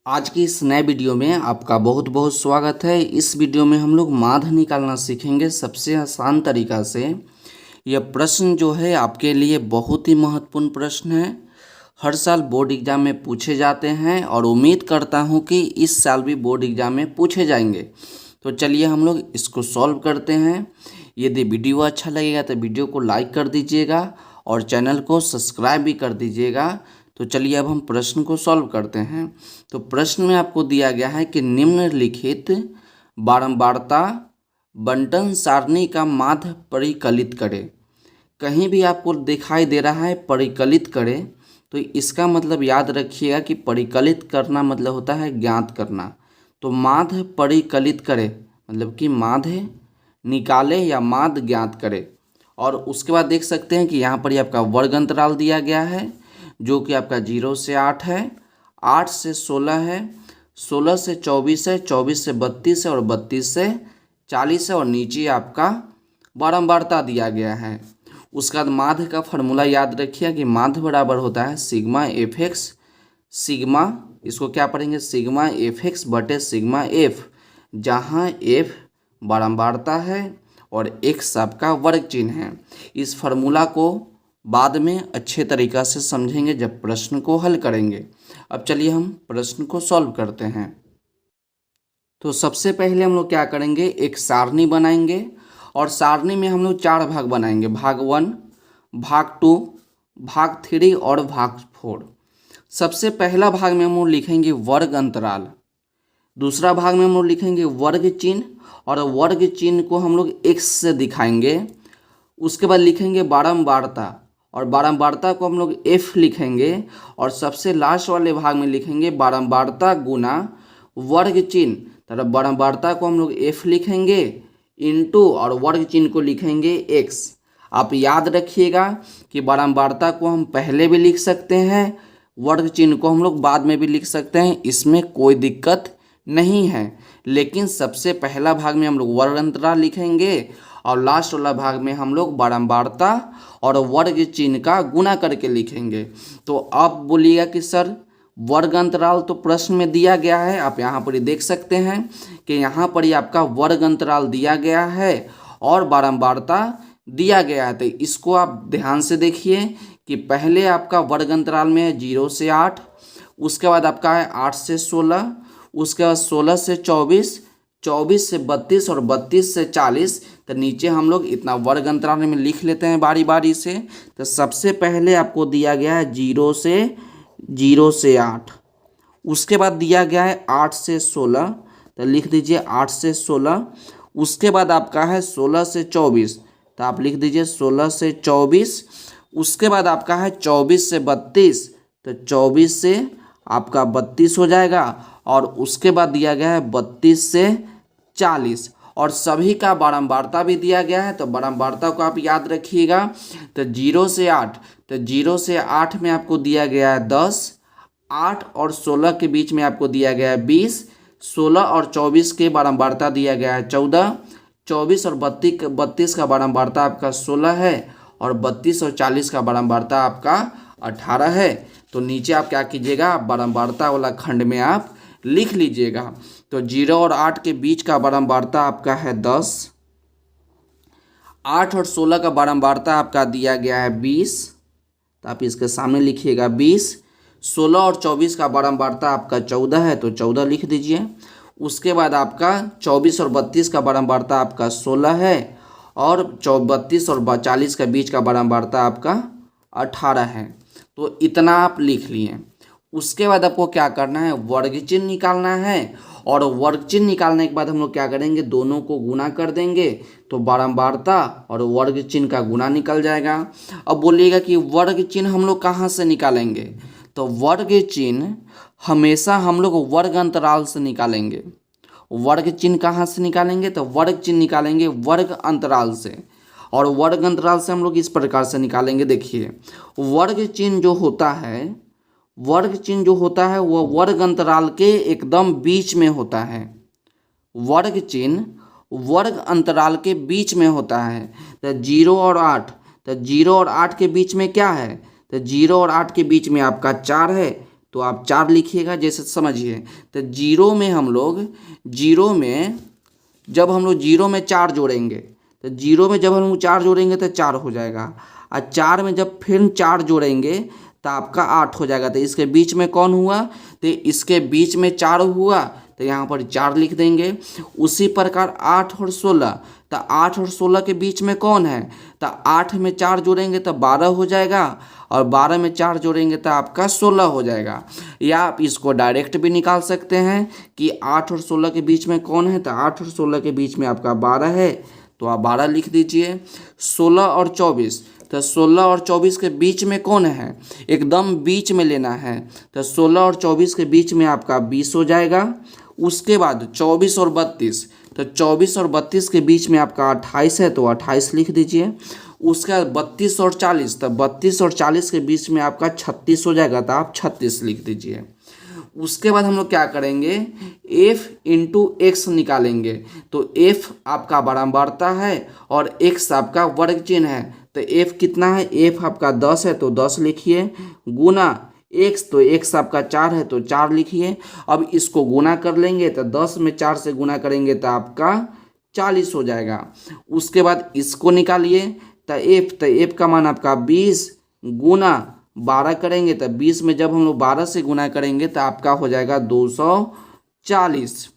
आज की इस नए वीडियो में आपका बहुत बहुत स्वागत है। इस वीडियो में हम लोग माध्य निकालना सीखेंगे सबसे आसान तरीका से। यह प्रश्न जो है आपके लिए बहुत ही महत्वपूर्ण प्रश्न है। हर साल बोर्ड एग्जाम में पूछे जाते हैं और उम्मीद करता हूं कि इस साल भी बोर्ड एग्जाम में पूछे जाएंगे। तो चलिए हम लोग इसको सॉल्व करते हैं। यदि वीडियो अच्छा लगेगा तो वीडियो को लाइक कर दीजिएगा और चैनल को सब्सक्राइब भी कर दीजिएगा। तो चलिए अब हम प्रश्न को सॉल्व करते हैं। तो प्रश्न में आपको दिया गया है कि निम्नलिखित बारंबारता बंटन सारणी का माध्य परिकलित करें। कहीं भी आपको दिखाई दे रहा है परिकलित करें तो इसका मतलब याद रखिएगा कि परिकलित करना मतलब होता है ज्ञात करना। तो माध्य परिकलित करें मतलब कि माध्य निकाले या माध्य ज्ञात करे। और उसके बाद देख सकते हैं कि यहाँ पर ही आपका वर्ग अंतराल दिया गया है जो कि आपका 0 से 8 है, 8 से 16 है, 16 से 24 है, 24 से 32 है और 32 से 40 है और नीचे आपका बारंबारता दिया गया है। उसके बाद माध्य का फॉर्मूला याद रखिए कि माध्य बराबर होता है सिग्मा एफ एक्स, सिग्मा इसको क्या पढ़ेंगे सिग्मा एफ एक्स बटे सिग्मा एफ, जहाँ एफ बारंबारता है और एक्स आपका वर्ग चिन्ह है। इस फार्मूला को बाद में अच्छे तरीक़ा से समझेंगे जब प्रश्न को हल करेंगे। अब चलिए हम प्रश्न को सॉल्व करते हैं। तो सबसे पहले हम लोग क्या करेंगे, एक सारणी बनाएंगे और सारणी में हम लोग 4 भाग बनाएंगे, भाग 1, भाग 2, भाग 3 और भाग 4। सबसे पहला भाग में हम लोग लिखेंगे वर्ग अंतराल, दूसरा भाग में हम लोग लिखेंगे वर्ग चिन्ह और वर्ग चिन्ह को हम लोग एक्स से दिखाएंगे। उसके बाद लिखेंगे बारंबारता और बारंबारता को हम लोग एफ लिखेंगे और सबसे लास्ट वाले भाग में लिखेंगे बारंबारता गुना वर्ग चिन्ह। तो बारंबारता को हम लोग एफ लिखेंगे इंटू और वर्ग चिन्ह को लिखेंगे एक्स। आप याद रखिएगा कि बारंबारता को हम पहले भी लिख सकते हैं, वर्ग चिन्ह को हम लोग बाद में भी लिख सकते हैं, इसमें कोई दिक्कत नहीं है। लेकिन सबसे पहला भाग में हम लोग वर्ग अंतराल लिखेंगे और लास्ट वाला भाग में हम लोग बारंबारता और वर्ग चिन्ह का गुना करके लिखेंगे। तो आप बोलिएगा कि सर वर्ग अंतराल तो प्रश्न में दिया गया है, आप यहाँ पर ही देख सकते हैं कि यहाँ पर ही आपका वर्ग अंतराल दिया गया है और बारंबारता दिया गया है। तो इसको आप ध्यान से देखिए कि पहले आपका वर्ग अंतराल में है 0 से 8, उसके बाद आपका है 8 से 16, उसके बाद 16 से 24, 24 से 32 और 32 से 40। तो नीचे हम लोग इतना वर्ग अंतराल में लिख लेते हैं बारी बारी से। तो सबसे पहले आपको दिया गया है 0 से 8, उसके बाद दिया गया है 8 से 16, तो लिख दीजिए 8 से 16। उसके बाद आपका है 16 से 24, तो आप लिख दीजिए 16 से 24। उसके बाद आपका है 24 से 32, तो 24 से आपका 32 हो जाएगा और उसके बाद दिया गया है 32 से 40 और सभी का बारंबारता भी दिया गया है। तो बारंबारता को आप याद रखिएगा। तो 0 से 8, तो 0 से 8 में आपको दिया गया है 10, 8 और 16 के बीच में आपको दिया गया है 20, 16 और 24 के बारंबारता दिया गया है 14, 24 और 32 का बारंबारता आपका 16 है और 32 और 40 का बारंबारता आपका 18 है। तो नीचे आप क्या कीजिएगा, बारंबारता वाला खंड में आप लिख लीजिएगा। तो 0 और 8 के बीच का बारंबारता आपका है 10, 8 और 16 का बारंबारता आपका दिया गया है 20, तो आप इसके सामने लिखिएगा 20, 16 और 24 का बारंबारता आपका 14 है तो 14 लिख दीजिए। उसके बाद आपका 24 और 32 का बारंबारता आपका 16 है और 32 और 40 के बीच का बारंबारता आपका 18 है। तो इतना आप लिख लिए। उसके बाद आपको क्या करना है, वर्ग चिन्ह निकालना है और वर्ग चिन्ह निकालने के बाद हम लोग क्या करेंगे, दोनों को गुना कर देंगे तो बारंबारता और वर्ग चिन्ह का गुना निकल जाएगा। अब बोलिएगा कि वर्ग चिन्ह हम लोग कहाँ से निकालेंगे, तो वर्ग चिन्ह हमेशा हम लोग वर्ग अंतराल से निकालेंगे। वर्ग चिन्ह कहाँ से निकालेंगे, तो वर्ग चिन्ह निकालेंगे वर्ग अंतराल से और वर्ग अंतराल से हम लोग इस प्रकार से निकालेंगे। देखिए वर्ग चिन्ह जो होता है, वर्ग चिन्ह जो होता है वह वर्ग अंतराल के एकदम बीच में होता है। वर्ग चिन्ह वर्ग अंतराल के बीच में होता है। तो 0 और 8, तो 0 और 8 के बीच में क्या है, तो 0 और 8 के बीच में आपका 4 है तो आप 4 लिखिएगा, जैसे समझिए। तो जीरो में हम लोग जब हम लोग जीरो में 4 जोड़ेंगे, तो जीरो में जब हम लोग 4 जोड़ेंगे तो 4 हो जाएगा, और 4 में जब फिर 4 जोड़ेंगे तो आपका 8 हो जाएगा। तो इसके बीच में कौन हुआ, तो इसके बीच में 4 हुआ, तो यहाँ पर 4 लिख देंगे। उसी प्रकार 8 और 16, तो 8 और 16 के बीच में कौन है, तो 8 में 4 जोड़ेंगे तो 12 हो जाएगा, और 12 में 4 जोड़ेंगे तो आपका 16 हो जाएगा। या आप इसको डायरेक्ट भी निकाल सकते हैं कि 8 और 16 के बीच में कौन है, तो 8 और 16 के बीच में आपका 12 है, तो आप 12 लिख दीजिए। 16 और 24, तो 16 और 24 के बीच में कौन है, एकदम बीच में लेना है, तो 16 और 24 के बीच में आपका 20 हो जाएगा। उसके बाद 24 और 32, तो 24 और 32 के बीच में आपका 28 है, तो 28 लिख दीजिए। उसके बाद 32 और 40, तो 32 और 40 के बीच में आपका 36 हो जाएगा, तो आप 36 लिख दीजिए। उसके बाद हम लोग क्या करेंगे, f इंटू एक्स निकालेंगे। तो f आपका बारंबारता है और x आपका वर्ग चिन्ह है, तो f कितना है, f आपका 10 है, तो 10 लिखिए, गुना x, तो x आपका 4 है, तो 4 लिखिए। अब इसको गुना कर लेंगे, तो 10 में 4 से गुना करेंगे तो आपका 40 हो जाएगा। उसके बाद इसको निकालिए, तो f का मान आपका 20 गुना 12 करेंगे, तो 20 में जब हम लोग 12 से गुना करेंगे तो आपका हो जाएगा 240।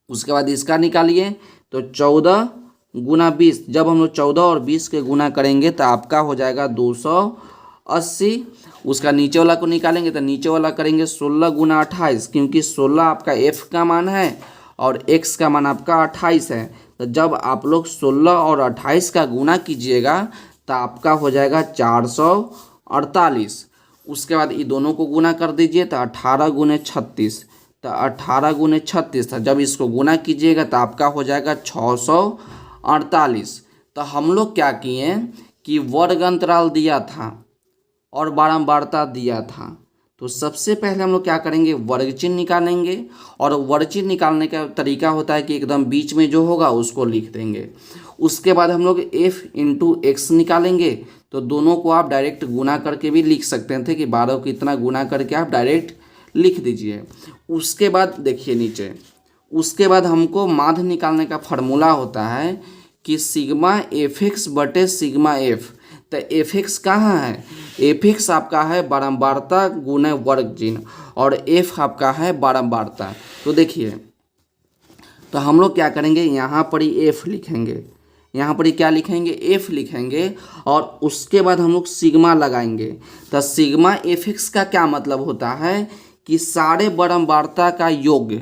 उसके बाद इसका निकालिए, तो 14 गुना 20, जब हम लोग 14 और 20 के गुना करेंगे तो आपका हो जाएगा 280। उसका नीचे वाला को निकालेंगे, तो नीचे वाला करेंगे 16 गुना 28, क्योंकि 16 आपका f का मान है और x का मान आपका 28 है। तो जब आप लोग 16 और 28 का गुना कीजिएगा तो आपका हो जाएगा 448। उसके बाद ये दोनों को गुना कर दीजिए, तो 18 गुने 36, तो 18 गुने 36 था, जब इसको गुना कीजिएगा तो आपका हो जाएगा 648। तो हम लोग क्या किए कि वर्ग अंतराल दिया था और बारंबारता दिया था, तो सबसे पहले हम लोग क्या करेंगे, वर्ग चिन्ह निकालेंगे। और वर्ग चिन्ह निकालने का तरीका होता है कि एकदम बीच में जो होगा उसको लिख देंगे। उसके बाद हम लोग f इंटू एक्स निकालेंगे, तो दोनों को आप डायरेक्ट गुना करके भी लिख सकते थे कि 12 को इतना गुना करके आप डायरेक्ट लिख दीजिए। उसके बाद देखिए नीचे, उसके बाद हमको माध्य निकालने का फार्मूला होता है कि सिग्मा एफ एक्स बटे सिग्मा एफ। तो एफ एक्स कहाँ है, एफ एक्स आपका है बारंबारता गुने वर्ग चिन्ह, और एफ आपका है बारंबारता। तो देखिए, तो हम लोग क्या करेंगे, यहाँ पर ही एफ लिखेंगे, यहाँ पर ही क्या लिखेंगे, एफ लिखेंगे, और उसके बाद हम लोग सिग्मा लगाएंगे। तो सिग्मा एफ एक्स का क्या मतलब होता है कि सारे बारंबारता का योग।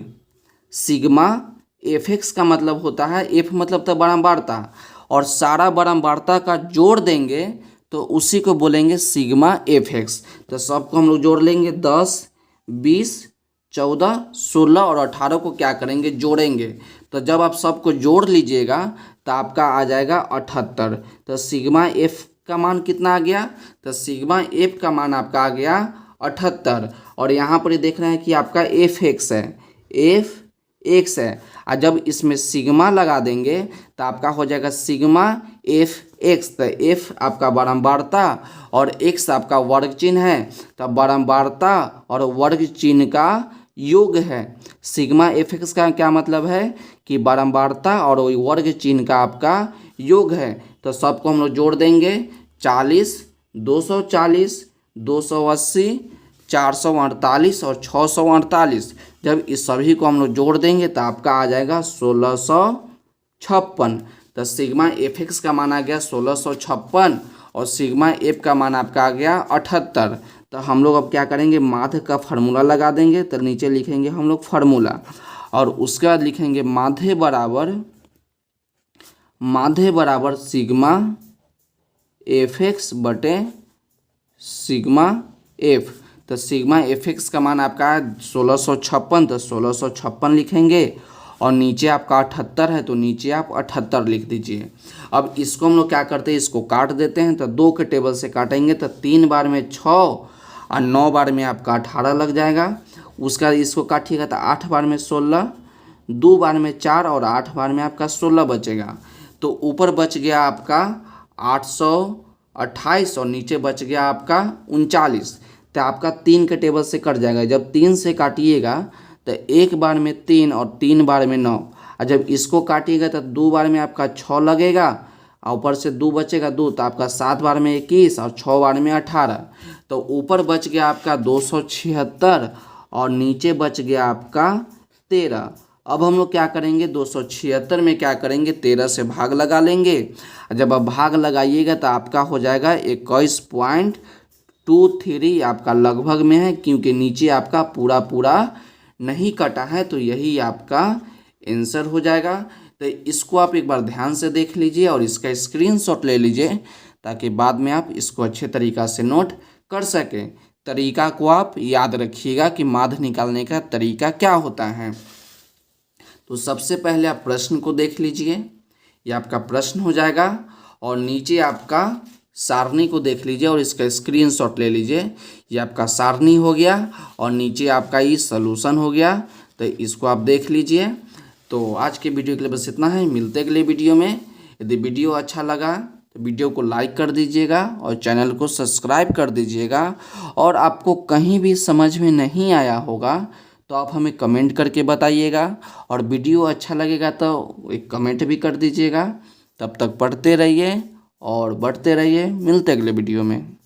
सिग्मा एफ एक्स का मतलब होता है, एफ मतलब तो बारंबारता, और सारा बारंबारता का जोड़ देंगे तो उसी को बोलेंगे सिग्मा एफ एक्स। तो सबको हम लोग जोड़ लेंगे, 10, 20, 14, 16 और 18 को क्या करेंगे, जोड़ेंगे। तो जब आप सबको जोड़ लीजिएगा तो आपका आ जाएगा 78। तो सिग्मा एफ का मान कितना आ गया, तो सिग्मा एफ का मान आपका आ गया 78। और यहाँ पर देख रहे हैं कि आपका एफ एक्स है, एफ एक्स है, और जब इसमें सिग्मा लगा देंगे तो आपका हो जाएगा सिग्मा एफ एक्स। तो एफ आपका बारंबारता और एक्स आपका वर्ग चिन्ह है, तो बारंबारता और वर्ग चिन्ह का योग है। सिग्मा एफ एक्स का क्या मतलब है कि बारंबारता और वर्ग चिन्ह का आपका योग है। तो सबको हम लोग जोड़ देंगे, 40, 240, 280, 448 और 648। जब इस सभी को हम लोग जोड़ देंगे तो आपका आ जाएगा 1656। तो सिग्मा एफ एक्स का मान आ गया 1656 और सिग्मा एफ का मान आपका आ गया 78। तो हम लोग अब क्या करेंगे, माध्य का फार्मूला लगा देंगे। तो नीचे लिखेंगे हम लोग फार्मूला, और उसके बाद लिखेंगे माध्य बराबर सिग्मा एफ एक्स बटे सिग्मा एफ। तो सिग्मा एफ एक्स का मान आपका 1656, तो 1656 लिखेंगे, और नीचे आपका 78 है तो नीचे आप 78 लिख दीजिए। अब इसको हम लोग क्या करते हैं, इसको काट देते हैं। तो 2 के टेबल से काटेंगे तो 3 बार में 6 और 9 बार में आपका 18 लग जाएगा। उसका इसको काटिएगा तो 8 बार में 16, 2 बार में 4 और 8 बार में आपका 16 बचेगा। तो ऊपर बच गया आपका 828 और नीचे बच गया आपका 39। तो आपका 3 के टेबल से कट जाएगा। जब 3 से काटिएगा तो एक बार में 3 और 3 बार में 9, और जब इसको काटिएगा तो 2 बार में आपका 6 लगेगा और ऊपर से 2 बचेगा 2, तो आपका 7 बार में 21 और 6 बार में 18। तो ऊपर बच गया आपका 276 और नीचे बच गया आपका 13। अब हम लोग क्या करेंगे, 276 में क्या करेंगे, 13 से भाग लगा लेंगे। जब आप भाग लगाइएगा तो आपका हो जाएगा 21.23 आपका लगभग में है, क्योंकि नीचे आपका पूरा पूरा नहीं कटा है, तो यही आपका आंसर हो जाएगा। तो इसको आप एक बार ध्यान से देख लीजिए और इसका स्क्रीनशॉट ले लीजिए, ताकि बाद में आप इसको अच्छे तरीक़ा से नोट कर सकें। तरीका को आप याद रखिएगा कि माध्य निकालने का तरीका क्या होता है। तो सबसे पहले आप प्रश्न को देख लीजिए, ये आपका प्रश्न हो जाएगा, और नीचे आपका सारणी को देख लीजिए और इसका स्क्रीनशॉट ले लीजिए। ये आपका सारणी हो गया और नीचे आपका ये सॉल्यूशन हो गया, तो इसको आप देख लीजिए। तो आज के वीडियो के लिए बस इतना है, मिलते हैं अगले वीडियो में। यदि वीडियो अच्छा लगा तो वीडियो को लाइक कर दीजिएगा और चैनल को सब्सक्राइब कर दीजिएगा। और आपको कहीं भी समझ में नहीं आया होगा तो आप हमें कमेंट करके बताइएगा, और वीडियो अच्छा लगेगा तो एक कमेंट भी कर दीजिएगा। तब तक पढ़ते रहिए और बढ़ते रहिए, मिलते अगले वीडियो में।